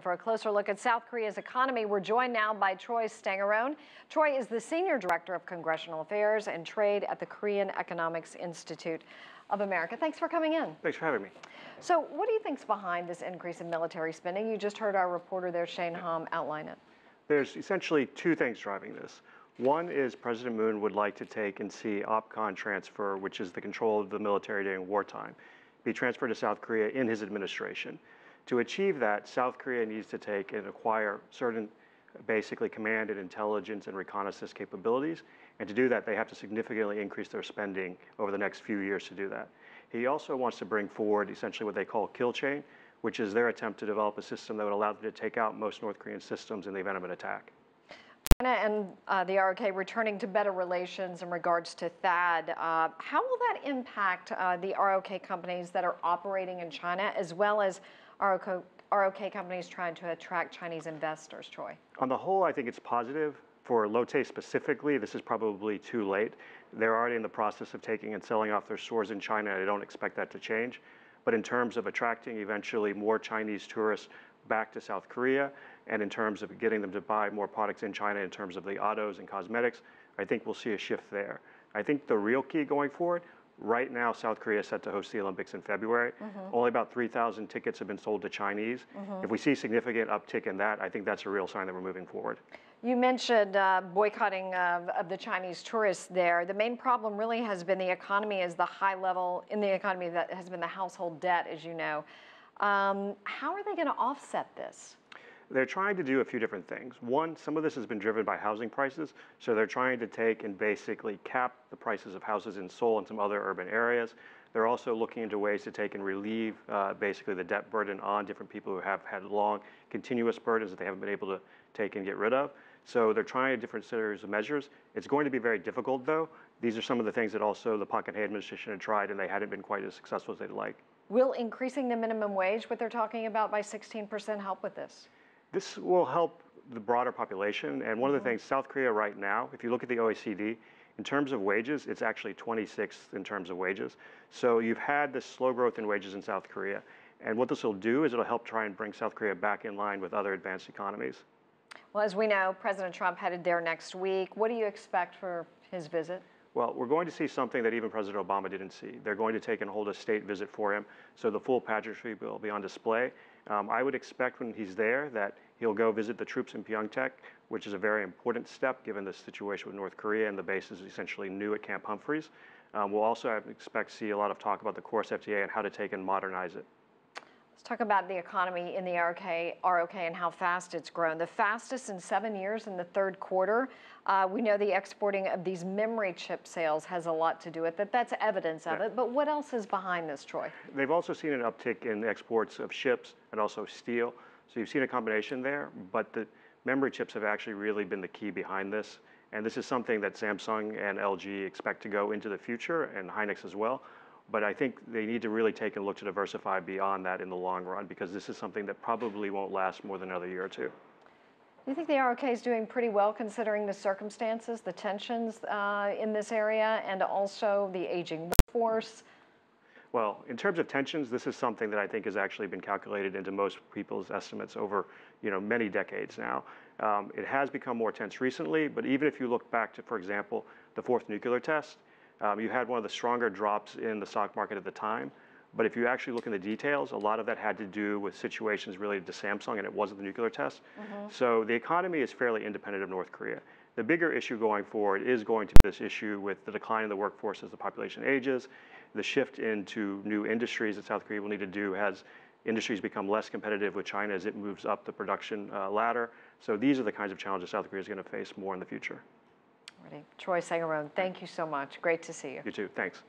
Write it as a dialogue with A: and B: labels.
A: For a closer look at South Korea's economy, we're joined now by Troy Stangarone. Troy is the Senior Director of Congressional Affairs and Trade at the Korean Economics Institute of America. Thanks for coming in.
B: Thanks for having me.
A: So what do you think's behind this increase in military spending? You just heard our reporter there, Shane Hom, outline it.
B: There's essentially two things driving this. One is President Moon would like to take and see OPCON transfer, which is the control of the military during wartime, be transferred to South Korea in his administration. To achieve that, South Korea needs to take and acquire certain basically command and intelligence and reconnaissance capabilities. And to do that, they have to significantly increase their spending over the next few years to do that. He also wants to bring forward essentially what they call kill chain, which is their attempt to develop a system that would allow them to take out most North Korean systems in the event of an attack.
A: China and the ROK returning to better relations in regards to THAAD. How will that impact the ROK companies that are operating in China, as well as ROK companies trying to attract Chinese investors, Troy?
B: On the whole, I think it's positive. For Lotte specifically, this is probably too late. They're already in the process of taking and selling off their stores in China, and I don't expect that to change. But in terms of attracting eventually more Chinese tourists back to South Korea, and in terms of getting them to buy more products in China in terms of the autos and cosmetics, I think we'll see a shift there. I think the real key going forward, right now, South Korea is set to host the Olympics in February. Only about 3,000 tickets have been sold to Chinese. If we see significant uptick in that, I think that's a real sign that we're moving forward.
A: You mentioned boycotting of the Chinese tourists there. The main problem really has been the economy, as the high level in the economy that has been the household debt, as you know. How are they going to offset this?
B: They're trying to do a few different things. One, some of this has been driven by housing prices, so they're trying to take and basically cap the prices of houses in Seoul and some other urban areas. They're also looking into ways to take and relieve basically the debt burden on different people who have had long, continuous burdens that they haven't been able to take and get rid of. So they're trying a different series of measures. It's going to be very difficult, though. These are some of the things that also the Park Geun-hye administration had tried, and they hadn't been quite as successful as they'd like.
A: Will increasing the minimum wage, what they're talking about, by 16% help with this?
B: This will help the broader population. And one of the things, South Korea right now, if you look at the OECD, in terms of wages, it's actually 26th in terms of wages. So you've had this slow growth in wages in South Korea. And what this will do is it'll help try and bring South Korea back in line with other advanced economies.
A: Well, as we know, President Trump headed there next week. What do you expect for his visit?
B: Well, we're going to see something that even President Obama didn't see. They're going to take and hold a state visit for him, so the full pageantry will be on display. I would expect when he's there that he'll go visit the troops in Pyeongtaek, which is a very important step given the situation with North Korea, and the base is essentially new at Camp Humphreys. We'll also expect to see a lot of talk about the course FTA and how to take and modernize it.
A: Let's talk about the economy in the ROK and how fast it's grown. The fastest in 7 years in the third quarter. We know the exporting of these memory chip sales has a lot to do with it. That's evidence of it. But what else is behind this, Troy?
B: They've also seen an uptick in exports of chips and also steel. So you've seen a combination there, but the memory chips have actually really been the key behind this. And this is something that Samsung and LG expect to go into the future, and Hynix as well. But I think they need to really take a look to diversify beyond that in the long run, because this is something that probably won't last more than another year or two.
A: Do you think the ROK is doing pretty well considering the circumstances, the tensions in this area, and also the aging workforce?
B: Well, in terms of tensions, this is something that I think has actually been calculated into most people's estimates over many decades now. It has become more tense recently, but even if you look back to, for example, the fourth nuclear test, you had one of the stronger drops in the stock market at the time. But if you actually look in the details, a lot of that had to do with situations related to Samsung, and it wasn't the nuclear test. So the economy is fairly independent of North Korea. The bigger issue going forward is going to be this issue with the decline in the workforce as the population ages, the shift into new industries that South Korea will need to do as industries become less competitive with China as it moves up the production ladder. So these are the kinds of challenges South Korea is going to face more in the future.
A: Troy Stangarone, thank you so much. Great to see you.
B: You too. Thanks.